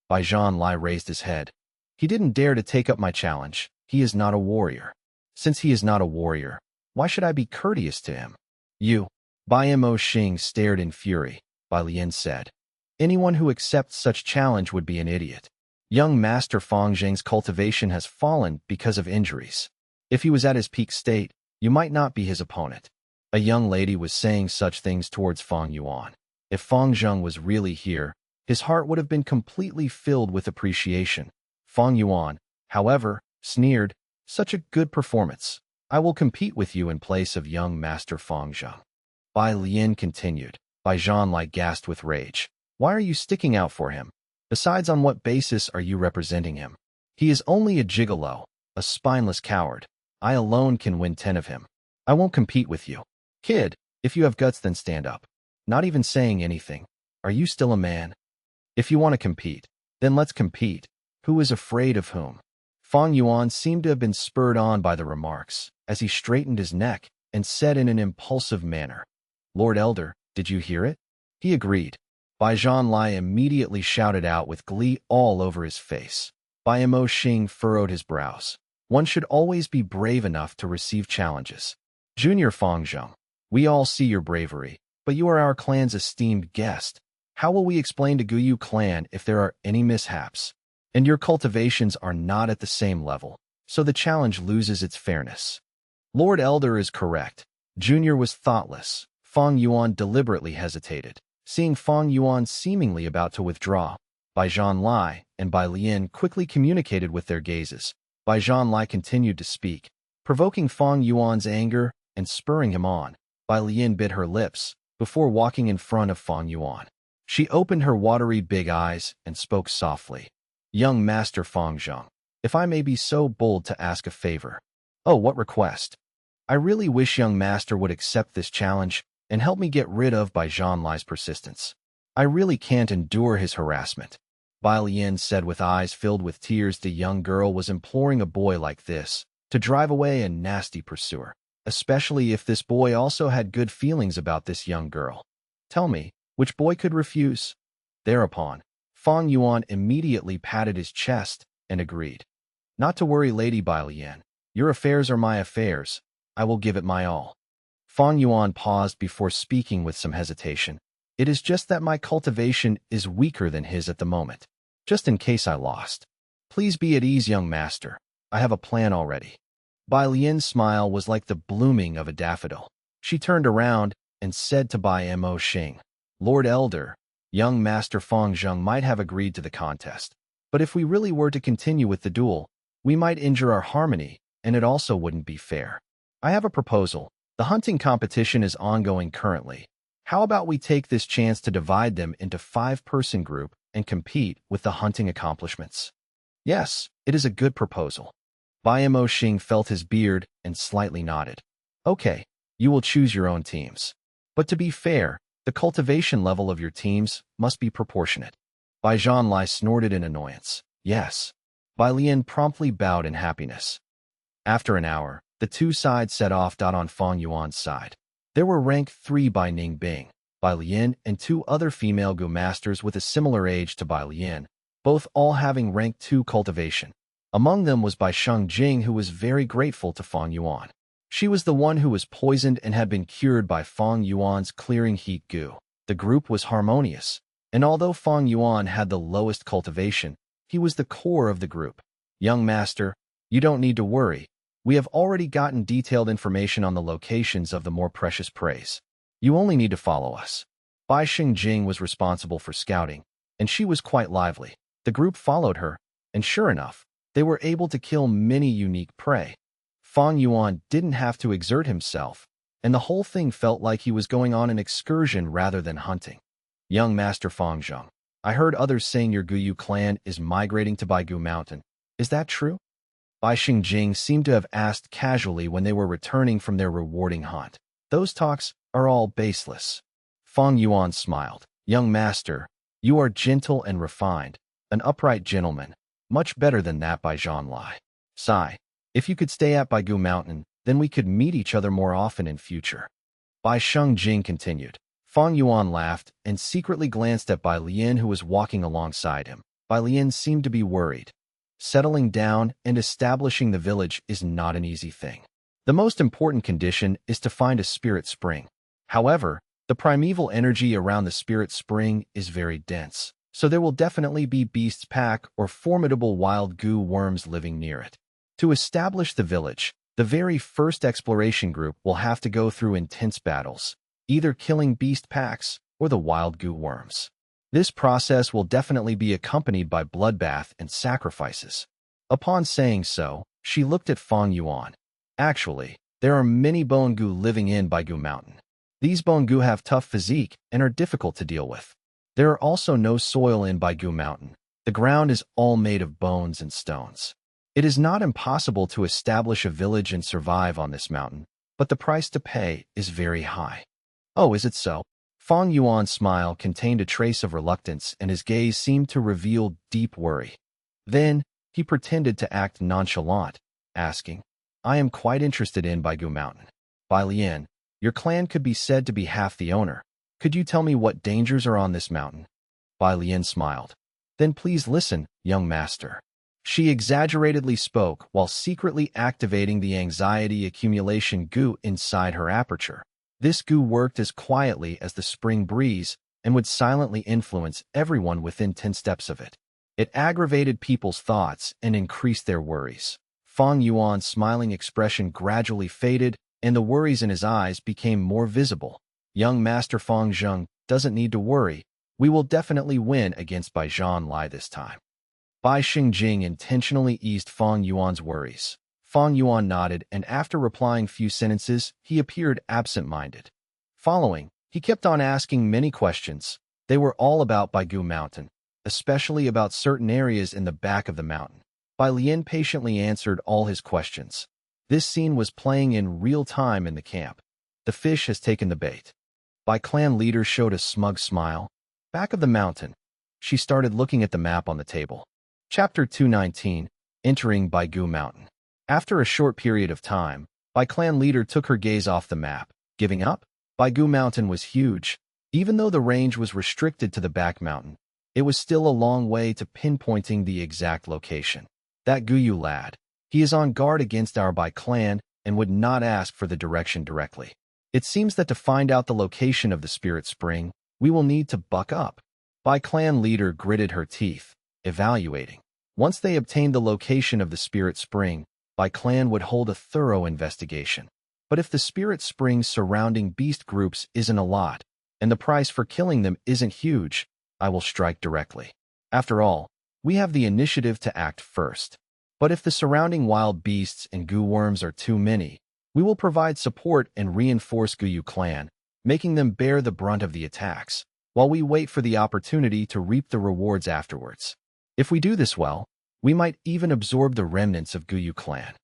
Bai Zhanlai raised his head. He didn't dare to take up my challenge. He is not a warrior. Since he is not a warrior, why should I be courteous to him? You. Bai Mo Xing stared in fury. Bai Lian said. Anyone who accepts such challenge would be an idiot. Young Master Fang Zheng's cultivation has fallen because of injuries. If he was at his peak state, you might not be his opponent. A young lady was saying such things towards Fang Yuan. If Fang Zheng was really here, his heart would have been completely filled with appreciation. Fang Yuan, however, sneered, such a good performance. I will compete with you in place of young Master Fang Zheng. Bai Lian continued. Bai Zhanlai gasped with rage. Why are you sticking out for him? Besides, on what basis are you representing him? He is only a gigolo, a spineless coward. I alone can win 10 of him. I won't compete with you. Kid, if you have guts, then stand up. Not even saying anything. Are you still a man? If you want to compete, then let's compete. Who is afraid of whom? Fang Yuan seemed to have been spurred on by the remarks, as he straightened his neck and said in an impulsive manner, Lord Elder, did you hear it? He agreed. Bai Zhanlai immediately shouted out with glee all over his face. Bai Mo Xing furrowed his brows. One should always be brave enough to receive challenges. Junior Fang Zheng, we all see your bravery, but you are our clan's esteemed guest. How will we explain to Guyu clan if there are any mishaps? And your cultivations are not at the same level, so the challenge loses its fairness. Lord Elder is correct. Junior was thoughtless. Fang Yuan deliberately hesitated. Seeing Fang Yuan seemingly about to withdraw, Bai Zhanlai and Bai Lian quickly communicated with their gazes. Bai Zhanlai continued to speak, provoking Fang Yuan's anger and spurring him on. Bai Lian bit her lips before walking in front of Fang Yuan. She opened her watery big eyes and spoke softly. Young Master Fang Zheng, if I may be so bold to ask a favor. Oh, what request? I really wish young Master would accept this challenge and help me get rid of Bai Zhanlai's persistence. I really can't endure his harassment. Bai Lian said with eyes filled with tears. The young girl was imploring a boy like this to drive away a nasty pursuer, especially if this boy also had good feelings about this young girl. Tell me, which boy could refuse? Thereupon, Fang Yuan immediately patted his chest and agreed. Not to worry, Lady Bai Lian. Your affairs are my affairs. I will give it my all. Fang Yuan paused before speaking with some hesitation. It is just that my cultivation is weaker than his at the moment. Just in case I lost. Please be at ease, young master. I have a plan already. Bai Lian's smile was like the blooming of a daffodil. She turned around and said to Bai Mo Xing, Lord Elder, young Master Fang Zheng might have agreed to the contest. But if we really were to continue with the duel, we might injure our harmony, and it also wouldn't be fair. I have a proposal. The hunting competition is ongoing currently, How about we take this chance to divide them into 5-person group and compete with the hunting accomplishments? Yes, it is a good proposal. Bai Mo Xing felt his beard and slightly nodded. Okay, you will choose your own teams. But to be fair, the cultivation level of your teams must be proportionate. Bai Zhanlai snorted in annoyance. Yes. Bai Lian promptly bowed in happiness. After an hour, the two sides set off. On Fang Yuan's side, there were rank 3 Bai Ning Bing, Bai Lian, and 2 other female Gu masters with a similar age to Bai Lian, both all having rank 2 cultivation. Among them was Bai Sheng Jing, who was very grateful to Fang Yuan. She was the one who was poisoned and had been cured by Fang Yuan's clearing heat Gu. The group was harmonious, and although Fang Yuan had the lowest cultivation, he was the core of the group. Young master, you don't need to worry. We have already gotten detailed information on the locations of the more precious preys. You only need to follow us. Bai Xingjing was responsible for scouting, and she was quite lively. The group followed her, and sure enough, they were able to kill many unique prey. Fang Yuan didn't have to exert himself, and the whole thing felt like he was going on an excursion rather than hunting. Young Master Fang Zheng, I heard others saying your Guyu clan is migrating to Baigu Mountain. Is that true? Bai Xingjing seemed to have asked casually when they were returning from their rewarding hunt. Those talks are all baseless. Fang Yuan smiled. Young master, you are gentle and refined, an upright gentleman. Much better than that, Bai Zhanlai. Sigh. If you could stay at Baigu Mountain, then we could meet each other more often in future. Bai Xingjing continued. Fang Yuan laughed and secretly glanced at Bai Lian, who was walking alongside him. Bai Lian seemed to be worried. Settling down and establishing the village is not an easy thing. The most important condition is to find a spirit spring. However, the primeval energy around the spirit spring is very dense, so there will definitely be beasts pack or formidable wild goo worms living near it. To establish the village, the very first exploration group will have to go through intense battles, either killing beast packs or the wild goo worms. This process will definitely be accompanied by bloodbath and sacrifices. Upon saying so, she looked at Fang Yuan. Actually, there are many bone goo living in Baigu Mountain. These bone goo have tough physique and are difficult to deal with. There are also no soil in Baigu Mountain. The ground is all made of bones and stones. It is not impossible to establish a village and survive on this mountain, but the price to pay is very high. Oh, is it so? Fang Yuan's smile contained a trace of reluctance, and his gaze seemed to reveal deep worry. Then, he pretended to act nonchalant, asking, I am quite interested in Baigu Mountain. Bai Lian, your clan could be said to be half the owner. Could you tell me what dangers are on this mountain? Bai Lian smiled. Then please listen, young master. She exaggeratedly spoke while secretly activating the anxiety accumulation goo inside her aperture. This goo worked as quietly as the spring breeze and would silently influence everyone within 10 steps of it. It aggravated people's thoughts and increased their worries. Fang Yuan's smiling expression gradually faded, and the worries in his eyes became more visible. Young Master Fang Zheng doesn't need to worry. We will definitely win against Bai Zhanlai this time. Bai Xingjing intentionally eased Fang Yuan's worries. Fang Yuan nodded, and after replying few sentences, he appeared absent-minded. Following, he kept on asking many questions. They were all about Baigu Mountain, especially about certain areas in the back of the mountain. Bai Lian patiently answered all his questions. This scene was playing in real time in the camp. The fish has taken the bait. Bai clan leader showed a smug smile. Back of the mountain. She started looking at the map on the table. Chapter 219, Entering Baigu Mountain. After a short period of time, Bai clan leader took her gaze off the map. Giving up? Baigu Mountain was huge. Even though the range was restricted to the back mountain, it was still a long way to pinpointing the exact location. That Guyu lad. He is on guard against our Bai clan and would not ask for the direction directly. It seems that to find out the location of the spirit spring, we will need to buck up. Bai clan leader gritted her teeth, evaluating. Once they obtained the location of the spirit spring, Bai clan would hold a thorough investigation. But if the spirit springs surrounding beast groups isn't a lot, and the price for killing them isn't huge, I will strike directly. After all, we have the initiative to act first. But if the surrounding wild beasts and goo worms are too many, we will provide support and reinforce Guyu clan, making them bear the brunt of the attacks, while we wait for the opportunity to reap the rewards afterwards. If we do this well, we might even absorb the remnants of Guyu clan.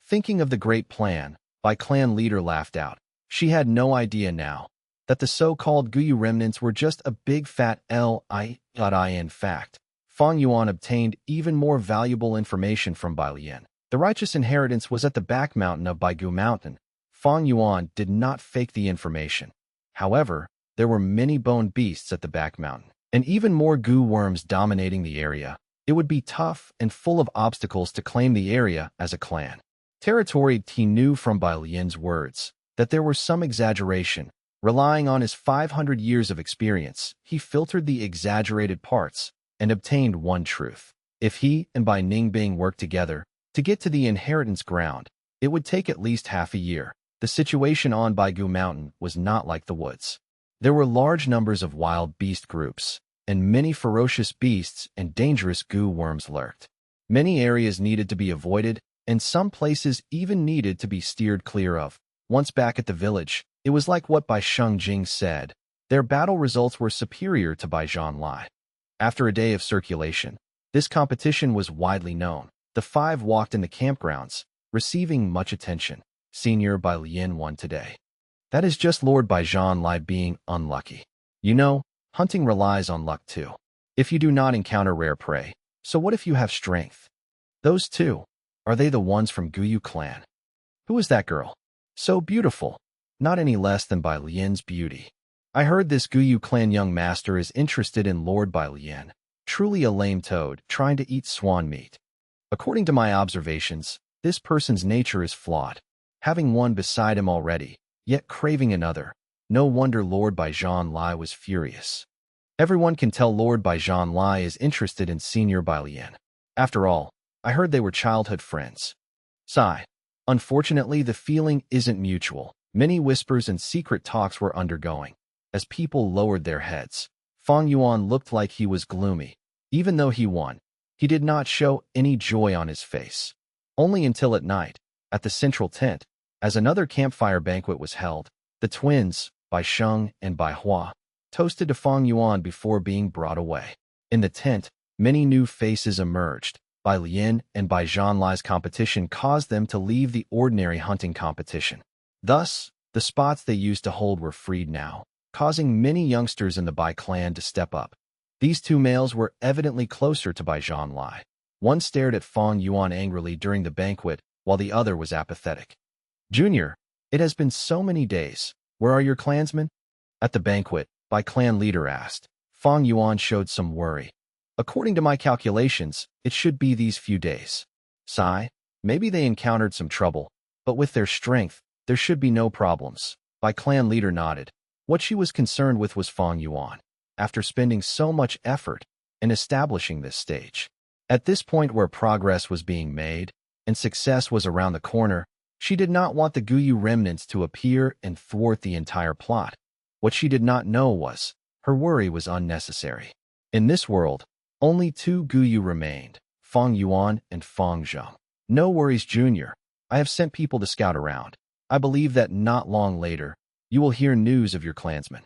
Thinking of the great plan, Bai clan leader laughed out. She had no idea now that the so-called Guyu remnants were just a big fat lie. In fact, Fang Yuan obtained even more valuable information from Bai Lian. The righteous inheritance was at the back mountain of Baigu Mountain. Fang Yuan did not fake the information. However, there were many bone beasts at the back mountain, and even more gu worms dominating the area. It would be tough and full of obstacles to claim the area as a clan. Territory. He knew from Bai Lian's words that there was some exaggeration. Relying on his 500 years of experience, he filtered the exaggerated parts and obtained one truth. If he and Bai Ningbing worked together to get to the inheritance ground, it would take at least half a year. The situation on Baigu Mountain was not like the woods. There were large numbers of wild beast groups, and many ferocious beasts and dangerous gu worms lurked. Many areas needed to be avoided, and some places even needed to be steered clear of. Once back at the village, it was like what Bai Shengjing said. Their battle results were superior to Bai Zhanlai. After a day of circulation, this competition was widely known. The five walked in the campgrounds, receiving much attention. Senior Bai Lian won today. That is just Lord Bai Zhanlai being unlucky. You know, hunting relies on luck too. If you do not encounter rare prey, so what if you have strength? Those two, are they the ones from Guyu clan? Who is that girl? So beautiful. Not any less than Bai Lian's beauty. I heard this Guyu clan young master is interested in Lord Bai Lian. Truly a lame toad trying to eat swan meat. According to my observations, this person's nature is flawed. Having one beside him already, yet craving another. No wonder Lord Bai Zhanlai was furious. Everyone can tell Lord Bai Zhanlai is interested in Senior Bai Lian. After all, I heard they were childhood friends. Sigh. Unfortunately, the feeling isn't mutual. Many whispers and secret talks were undergoing. As people lowered their heads, Fang Yuan looked like he was gloomy. Even though he won, he did not show any joy on his face. Only until at night, at the central tent, as another campfire banquet was held, the twins, Bai Sheng and Bai Hua, toasted to Fang Yuan before being brought away. In the tent, many new faces emerged. Bai Lian and Bai Zhanlai's competition caused them to leave the ordinary hunting competition. Thus, the spots they used to hold were freed now, causing many youngsters in the Bai clan to step up. These two males were evidently closer to Bai Zhanlai. One stared at Fang Yuan angrily during the banquet, while the other was apathetic. Junior, it has been so many days. Where are your clansmen? At the banquet, Bai clan leader asked. Fang Yuan showed some worry. According to my calculations, it should be these few days. Sigh, maybe they encountered some trouble, but with their strength, there should be no problems. Bai clan leader nodded. What she was concerned with was Fang Yuan. After spending so much effort in establishing this stage, at this point where progress was being made and success was around the corner, she did not want the Guyu remnants to appear and thwart the entire plot. What she did not know was, her worry was unnecessary. In this world, only two Guyu remained, Fang Yuan and Fang Zheng. No worries, Junior. I have sent people to scout around. I believe that not long later, you will hear news of your clansmen.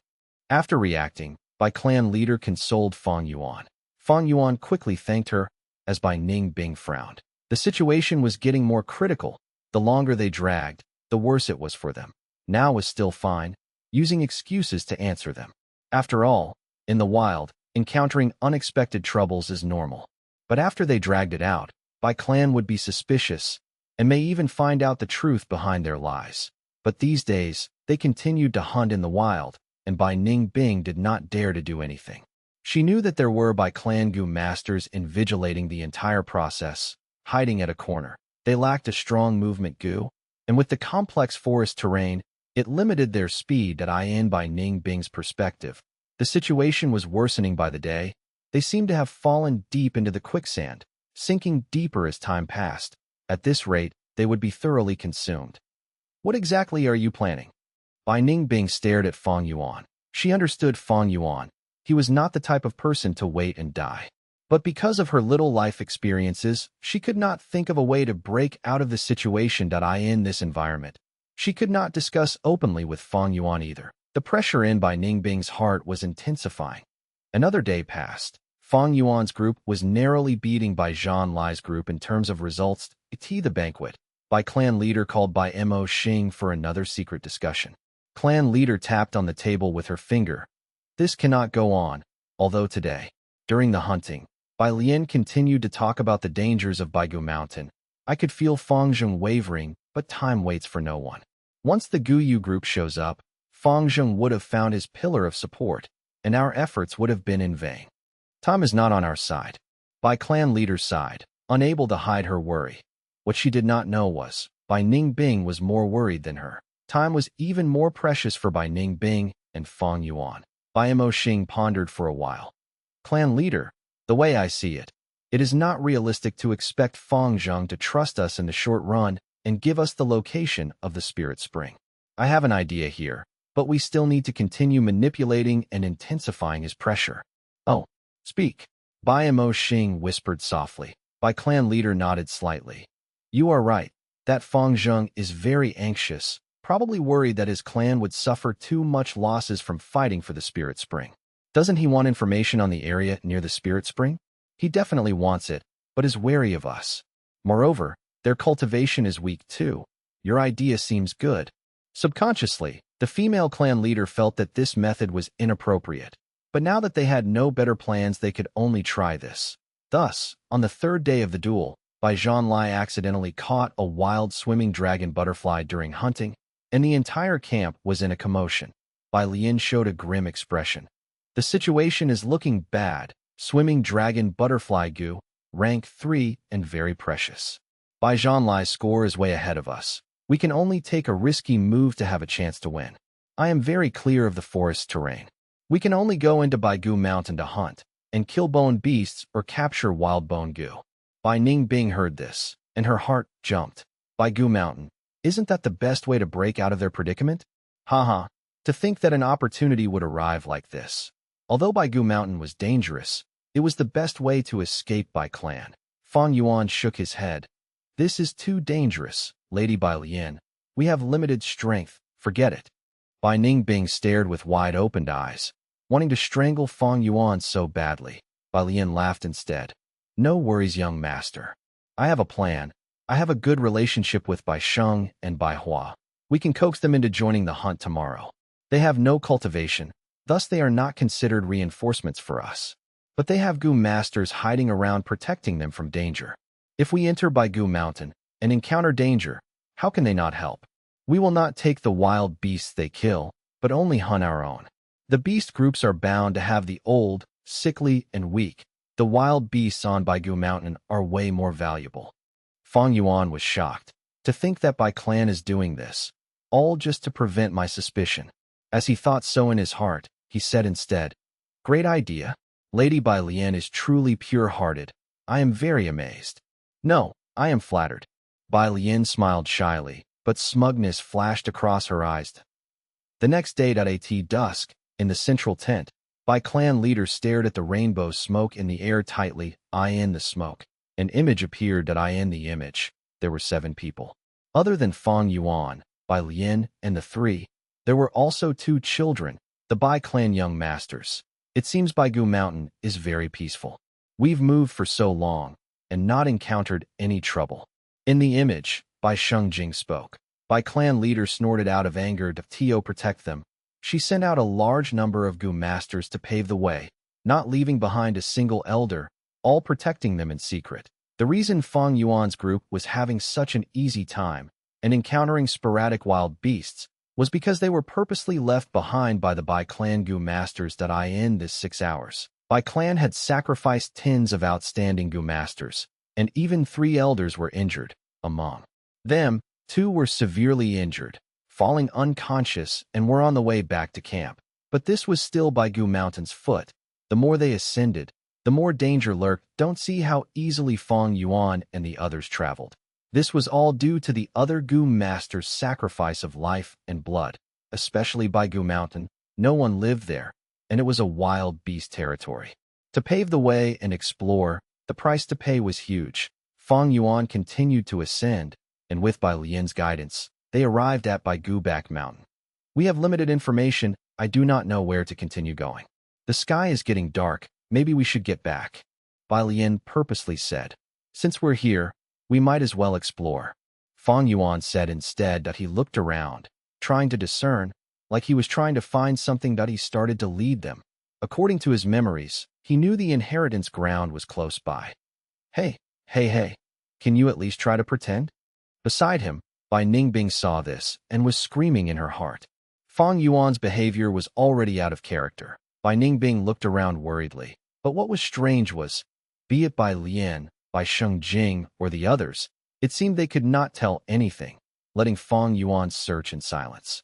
After reacting, Bai clan leader consoled Fang Yuan. Fang Yuan quickly thanked her, as Bai Ningbing frowned. The situation was getting more critical. The longer they dragged, the worse it was for them. Now was still fine, using excuses to answer them. After all, in the wild, encountering unexpected troubles is normal. But after they dragged it out, Bai clan would be suspicious, and may even find out the truth behind their lies. But these days, they continued to hunt in the wild, and Bai Ningbing did not dare to do anything. She knew that there were Bai clan Gu masters invigilating the entire process, hiding at a corner. They lacked a strong movement Gu, and with the complex forest terrain, it limited their speed. In Bai Ningbing's perspective, the situation was worsening by the day. They seemed to have fallen deep into the quicksand, sinking deeper as time passed. At this rate, they would be thoroughly consumed. What exactly are you planning? Bai Ningbing stared at Fang Yuan. She understood Fang Yuan. He was not the type of person to wait and die. But because of her little life experiences, she could not think of a way to break out of the situation. In this environment, She could not discuss openly with Fang Yuan either. The pressure in by Ningbing's heart was intensifying. Another day passed. Fang Yuan's group was narrowly beating by Zhang Lai's group in terms of results. The banquet, by clan leader called by Mo Xing for another secret discussion. Clan leader tapped on the table with her finger. This cannot go on, although today, during the hunting, Bai Lian continued to talk about the dangers of Baigu Mountain. I could feel Fang Zheng wavering, but time waits for no one. Once the Guyu group shows up, Fang Zheng would have found his pillar of support, and our efforts would have been in vain. Time is not on our side. By clan leader's side, unable to hide her worry. What she did not know was, Bai Ningbing was more worried than her. Time was even more precious for Bai Ningbing and Fang Yuan. Bai Mo Xing pondered for a while. Clan leader, the way I see it, it is not realistic to expect Fang Zheng to trust us in the short run and give us the location of the spirit spring. I have an idea here, but we still need to continue manipulating and intensifying his pressure. Oh, speak. Bai Mo Xing whispered softly. Bai clan leader nodded slightly. You are right. That Fang Zheng is very anxious, probably worried that his clan would suffer too much losses from fighting for the spirit spring. Doesn't he want information on the area near the spirit spring? He definitely wants it, but is wary of us. Moreover, their cultivation is weak too. Your idea seems good. Subconsciously, the female clan leader felt that this method was inappropriate. But now that they had no better plans, they could only try this. Thus, on the third day of the duel, Bai Zhanlai accidentally caught a wild swimming dragon butterfly during hunting, and the entire camp was in a commotion. Bai Lian showed a grim expression. The situation is looking bad. Swimming dragon butterfly goo, rank 3 and very precious. Bai Zhanlai's score is way ahead of us. We can only take a risky move to have a chance to win. I am very clear of the forest terrain. We can only go into Baigu Mountain to hunt, and kill bone beasts or capture wild bone goo. Bai Ningbing heard this, and her heart jumped. Baigu Mountain, isn't that the best way to break out of their predicament? Haha, to think that an opportunity would arrive like this. Although Baigu Mountain was dangerous, it was the best way to escape Bai clan. Fang Yuan shook his head. This is too dangerous, Lady Bai Lian. We have limited strength, forget it. Bai Ningbing stared with wide-opened eyes, wanting to strangle Fang Yuan so badly. Bai Lian laughed instead. No worries, young master. I have a plan. I have a good relationship with Bai Sheng and Bai Hua. We can coax them into joining the hunt tomorrow. They have no cultivation, thus they are not considered reinforcements for us. But they have Gu masters hiding around protecting them from danger. If we enter Baigu Mountain and encounter danger, how can they not help? We will not take the wild beasts they kill, but only hunt our own. The beast groups are bound to have the old, sickly, and weak. The wild beasts on Baigu Mountain are way more valuable. Fang Yuan was shocked. To think that Bai clan is doing this, all just to prevent my suspicion. As he thought so in his heart, he said instead, Great idea. Lady Bai Lian is truly pure-hearted. I am very amazed. No, I am flattered. Bai Lian smiled shyly, but smugness flashed across her eyes. The next day at dusk, in the central tent, Bai clan leader stared at the rainbow smoke in the air tightly. I in the smoke. An image appeared that I in the image. There were 7 people. Other than Fang Yuan, Bai Lian, and the 3, there were also 2 children, the Bai clan young masters. It seems Baigu Mountain is very peaceful. We've moved for so long, and not encountered any trouble. In the image, Bai Shengjing spoke. Bai clan leader snorted out of anger to Tio protect them. She sent out a large number of Gu masters to pave the way, not leaving behind a single elder, all protecting them in secret. The reason Fang Yuan's group was having such an easy time and encountering sporadic wild beasts was because they were purposely left behind by the Bai clan Gu masters that I in this 6 hours. Bai clan had sacrificed tens of outstanding Gu masters, and even 3 elders were injured. Among them, 2 were severely injured, falling unconscious, and were on the way back to camp. But this was still Baigu Mountain's foot. The more they ascended, the more danger lurked. Don't see how easily Fang Yuan and the others traveled. This was all due to the other Gu masters' sacrifice of life and blood, especially Baigu Mountain. No one lived there, and it was a wild beast territory. To pave the way and explore, the price to pay was huge. Fang Yuan continued to ascend, and with Bai Lian's guidance, They arrived at by Back Mountain. We have limited information. I do not know where to continue going. The sky is getting dark. Maybe we should get back. Bai Lian purposely said. Since we're here, we might as well explore. Fang Yuan said instead that he looked around, trying to discern, like he was trying to find something that he started to lead them. According to his memories, he knew the inheritance ground was close by. Hey, can you at least try to pretend? Beside him, Bai Ningbing saw this and was screaming in her heart. Fang Yuan's behavior was already out of character. Bai Ningbing looked around worriedly, but what was strange was, be it Bai Lian, Bai Shengjing, or the others, it seemed they could not tell anything, letting Fang Yuan search in silence.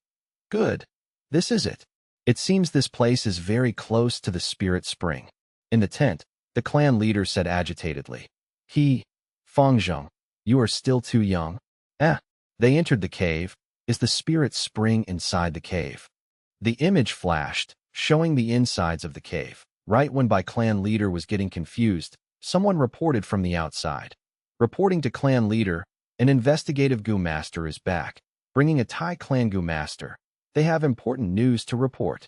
Good. This is it. It seems this place is very close to the spirit spring. In the tent, the clan leader said agitatedly. Fang Zheng, you are still too young. They entered the cave. Is the spirit spring inside the cave? The image flashed, showing the insides of the cave. Right when Bai clan leader was getting confused, someone reported from the outside. Reporting to clan leader, an investigative Gu master is back, bringing a Thai clan Gu master. They have important news to report.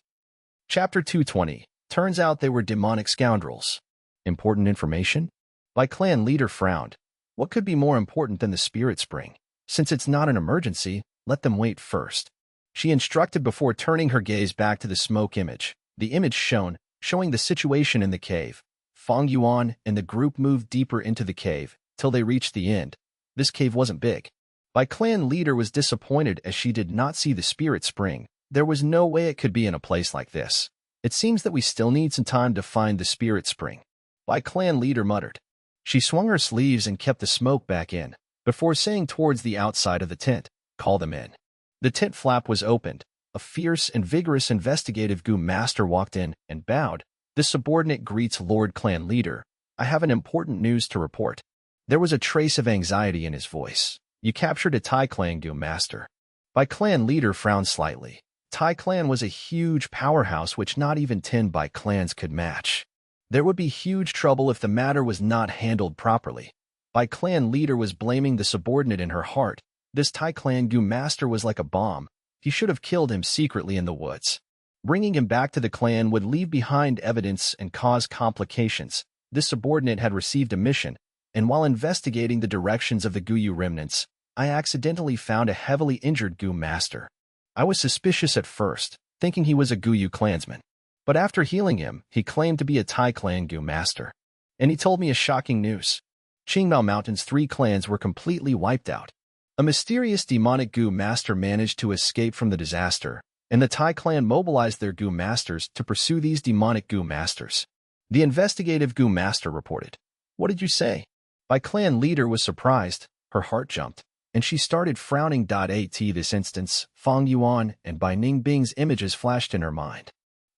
Chapter 220. Turns out they were demonic scoundrels. Important information? Bai clan leader frowned. What could be more important than the spirit spring? Since it's not an emergency, let them wait first. She instructed before turning her gaze back to the smoke image. The image showing the situation in the cave. Fang Yuan and the group moved deeper into the cave, till they reached the end. This cave wasn't big. Bai clan leader was disappointed as she did not see the spirit spring. There was no way it could be in a place like this. It seems that we still need some time to find the spirit spring. Bai clan leader muttered. She swung her sleeves and kept the smoke back in, before saying towards the outside of the tent, call them in. The tent flap was opened. A fierce and vigorous investigative Gu master walked in and bowed. The subordinate greets Lord Clan leader. I have an important news to report. There was a trace of anxiety in his voice. You captured a Thai clan Gu master. Bai clan leader frowned slightly. Thai clan was a huge powerhouse which not even 10 Bai clans could match. There would be huge trouble if the matter was not handled properly. Bai clan leader was blaming the subordinate in her heart. This Thai clan Gu master was like a bomb. He should have killed him secretly in the woods. Bringing him back to the clan would leave behind evidence and cause complications. This subordinate had received a mission, and while investigating the directions of the Guyu remnants, I accidentally found a heavily injured Gu master. I was suspicious at first, thinking he was a Guyu clansman. But after healing him, he claimed to be a Thai clan Gu master. And he told me a shocking news. Qingmao Mountain's 3 clans were completely wiped out. A mysterious demonic Gu master managed to escape from the disaster, and the Thai clan mobilized their Gu masters to pursue these demonic Gu masters. The investigative Gu master reported. What did you say? Bai clan leader was surprised. Her heart jumped, and she started frowning. At this instance, Fang Yuan and Bai Ningbing's images flashed in her mind.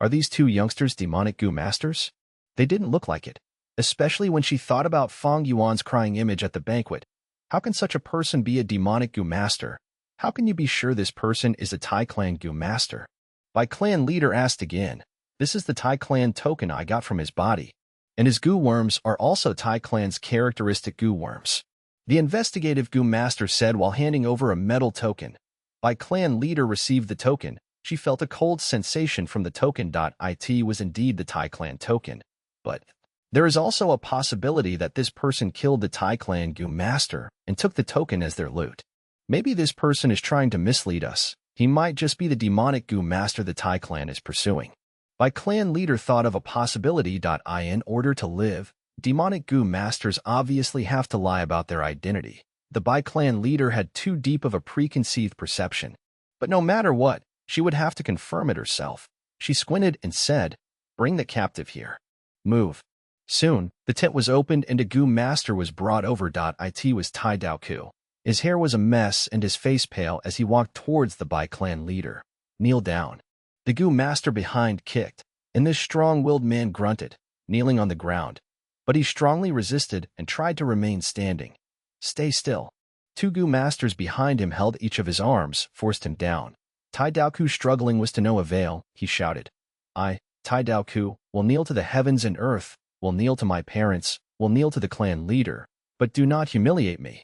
Are these 2 youngsters demonic Gu masters? They didn't look like it, especially when she thought about Fang Yuan's crying image at the banquet. How can such a person be a demonic Gu master? How can you be sure this person is a Thai clan Gu master? Bai clan leader asked again. This is the Thai clan token I got from his body. And his Gu worms are also Thai clan's characteristic Gu worms. The investigative Gu master said while handing over a metal token. Bai clan leader received the token. She felt a cold sensation from the token. It was indeed the Thai clan token. But there is also a possibility that this person killed the Thai clan Gu master and took the token as their loot. Maybe this person is trying to mislead us. He might just be the demonic Gu master the Thai clan is pursuing. Bai clan leader thought of a possibility. In order to live, demonic Gu masters obviously have to lie about their identity. The Bai clan leader had too deep of a preconceived perception. But no matter what, she would have to confirm it herself. She squinted and said, bring the captive here. Move. Soon, the tent was opened and a Gu master was brought over. It was Tai Daoku. His hair was a mess and his face pale as he walked towards the Bai clan leader. Kneel down. The Gu master behind kicked, and this strong-willed man grunted, kneeling on the ground. But he strongly resisted and tried to remain standing. Stay still. 2 Gu masters behind him held each of his arms, forced him down. Tai Daoku struggling was to no avail. He shouted, I, Tai Daoku, will kneel to the heavens and earth, will kneel to my parents, will kneel to the clan leader, but do not humiliate me,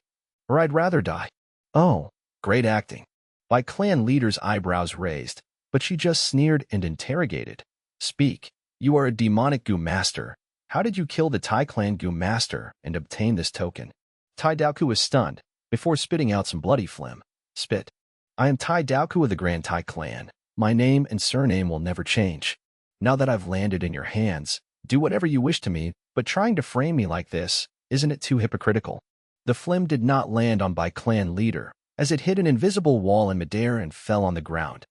or I'd rather die. Oh, great acting. By clan leader's eyebrows raised, but she just sneered and interrogated. Speak. You are a demonic goo master. How did you kill the Tai clan goo master and obtain this token? Tai Daoku was stunned, before spitting out some bloody phlegm. Spit. I am Tai Daoku of the Grand Tai clan. My name and surname will never change. Now that I've landed in your hands, do whatever you wish to me, but trying to frame me like this, isn't it too hypocritical? The phlegm did not land on Bai clan leader, as it hit an invisible wall in midair and fell on the ground.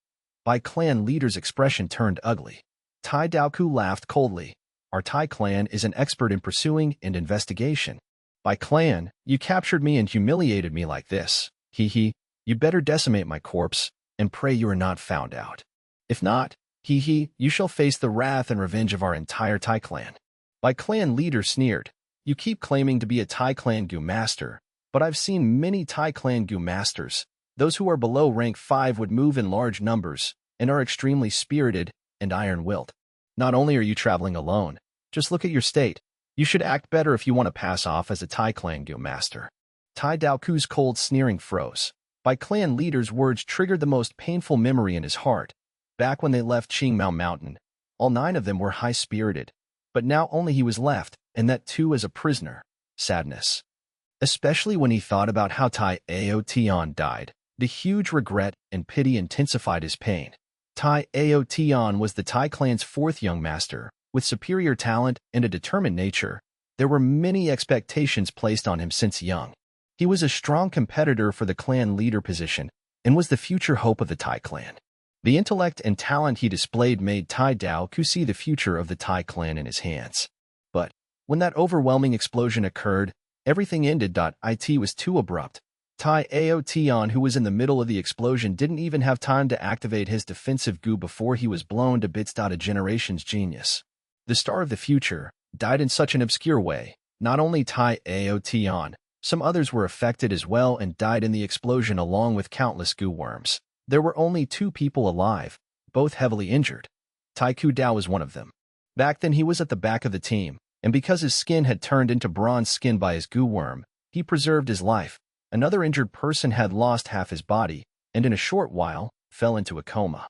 Bai clan leader's expression turned ugly. Tai Daoku laughed coldly. Our Tai clan is an expert in pursuing and investigation. Bai clan, you captured me and humiliated me like this. Hee hee, you better decimate my corpse, and pray you are not found out. If not, hee hee, you shall face the wrath and revenge of our entire Tai clan. Bai clan leader sneered. You keep claiming to be a Tai clan goo master, but I've seen many Tai clan goo masters. Those who are below rank 5 would move in large numbers, and are extremely spirited and iron-willed. Not only are you traveling alone, just look at your state. You should act better if you want to pass off as a Tai clan goo master. Tai Daoku's cold sneering froze. Bai clan leader's words triggered the most painful memory in his heart. Back when they left Qingmao Mountain, all 9 of them were high-spirited, but now only he was left, and that too as a prisoner. Sadness. Especially when he thought about how Tai Aotian died, the huge regret and pity intensified his pain. Tai Aotian was the Tai clan's 4th young master, with superior talent and a determined nature. There were many expectations placed on him since young. He was a strong competitor for the clan leader position, and was the future hope of the Tai clan. The intellect and talent he displayed made Tai Daoku see the future of the Tai clan in his hands. But when that overwhelming explosion occurred, everything ended. It was too abrupt. Tai Aotian, who was in the middle of the explosion, didn't even have time to activate his defensive goo before he was blown to bits. A generation's genius. The star of the future died in such an obscure way. Not only Tai Aotian, some others were affected as well and died in the explosion along with countless goo worms. There were only 2 people alive, both heavily injured. Tai Ku Dao was one of them. Back then he was at the back of the team, and because his skin had turned into bronze skin by his goo worm, he preserved his life. Another injured person had lost half his body, and in a short while, fell into a coma.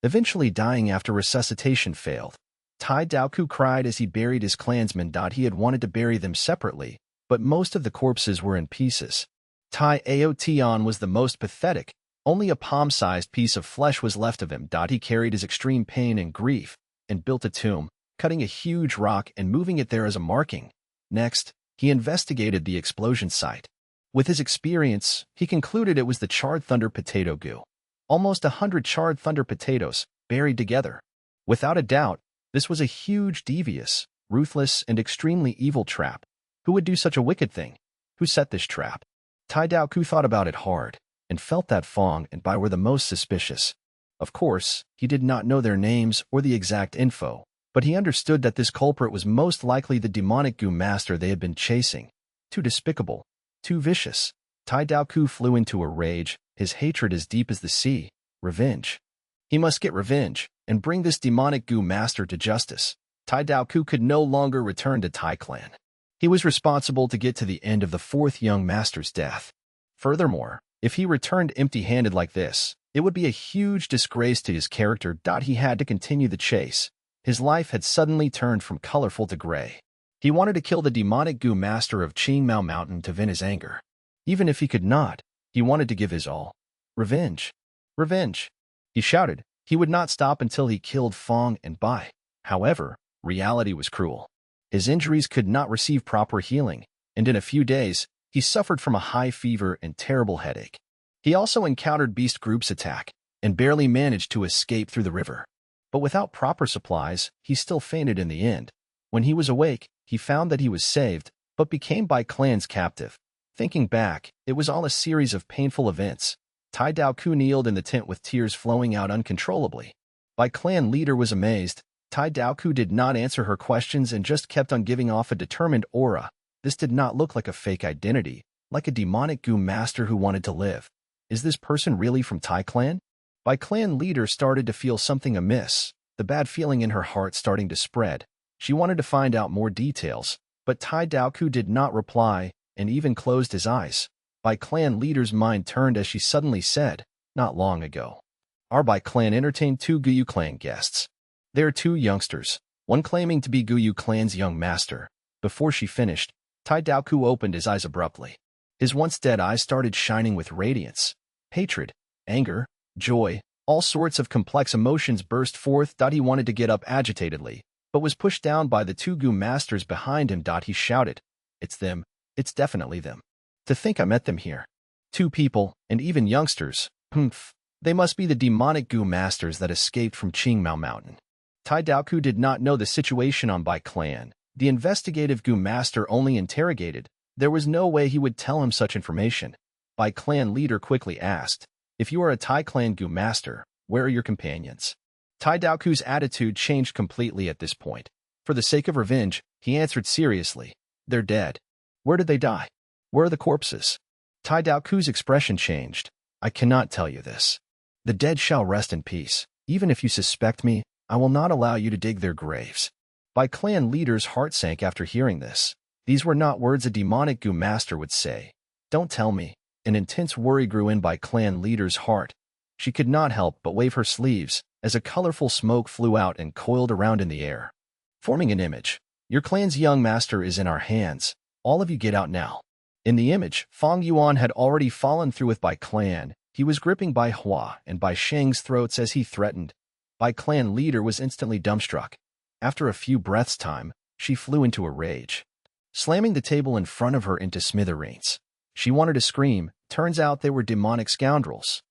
Eventually dying after resuscitation failed. Tai Daoku cried as he buried his clansmen. He had wanted to bury them separately, but most of the corpses were in pieces. Tai Aotian was the most pathetic. Only a palm-sized piece of flesh was left of him. He carried his extreme pain and grief, and built a tomb, cutting a huge rock and moving it there as a marking. Next, he investigated the explosion site. With his experience, he concluded it was the charred thunder potato goo. Almost 100 charred thunder potatoes, buried together. Without a doubt, this was a huge, devious, ruthless, and extremely evil trap. Who would do such a wicked thing? Who set this trap? Tai Daoku thought about it hard, and felt that Feng and Bai were the most suspicious. Of course, he did not know their names or the exact info, but he understood that this culprit was most likely the demonic goo master they had been chasing. Too despicable, too vicious. Tai Daoku flew into a rage, his hatred as deep as the sea. Revenge. He must get revenge, and bring this demonic goo master to justice. Tai Daoku could no longer return to Tai clan. He was responsible to get to the end of the 4th young master's death. Furthermore, if he returned empty-handed like this, it would be a huge disgrace to his character. He had to continue the chase. His life had suddenly turned from colorful to gray. He wanted to kill the demonic goo master of Qingmao Mountain to vent his anger. Even if he could not, he wanted to give his all. Revenge. Revenge. He shouted. He would not stop until he killed Feng and Bai. However, reality was cruel. His injuries could not receive proper healing, and in a few days, he suffered from a high fever and terrible headache. He also encountered beast groups attack, and barely managed to escape through the river. But without proper supplies, he still fainted in the end. When he was awake, he found that he was saved, but became Bai clan's captive. Thinking back, it was all a series of painful events. Tai Daoku kneeled in the tent with tears flowing out uncontrollably. Bai clan leader was amazed. Tai Daoku did not answer her questions and just kept on giving off a determined aura. This did not look like a fake identity, like a demonic goo master who wanted to live. Is this person really from Tai clan? Bai clan leader started to feel something amiss, the bad feeling in her heart starting to spread. She wanted to find out more details, but Tai Daoku did not reply and even closed his eyes. Bai clan leader's mind turned as she suddenly said, Not long ago, our Bai clan entertained two Guyu clan guests. They are two youngsters, one claiming to be Guyu clan's young master. Before she finished, Tai Daoku opened his eyes abruptly. His once dead eyes started shining with radiance. Hatred, anger, joy, all sorts of complex emotions burst forth. He wanted to get up agitatedly, but was pushed down by the two Gu masters behind him. He shouted, "It's them. It's definitely them. To think I met them here. Two people, and even youngsters. Humph. They must be the demonic Gu masters that escaped from Qingmao Mountain." Tai Daoku did not know the situation on Bai clan. The investigative Gu master only interrogated. There was no way he would tell him such information. Bai clan leader quickly asked, "If you are a Tai clan Gu master, where are your companions?" Tai Daoku's attitude changed completely at this point. For the sake of revenge, he answered seriously, "They're dead." "Where did they die? Where are the corpses?" Tai Daoku's expression changed. "I cannot tell you this. The dead shall rest in peace. Even if you suspect me, I will not allow you to dig their graves." Bai clan leader's heart sank after hearing this. These were not words a demonic Gu master would say. "Don't tell me." An intense worry grew in Bai clan leader's heart. She could not help but wave her sleeves as a colorful smoke flew out and coiled around in the air, forming an image. "Your clan's young master is in our hands. All of you get out now." In the image, Fang Yuan had already fallen through with Bai clan. He was gripping Bai Hua and Bai Sheng's throats as he threatened. Bai clan leader was instantly dumbstruck. After a few breaths' time, she flew into a rage, slamming the table in front of her into smithereens. She wanted to scream. Turns out they were demonic scoundrels.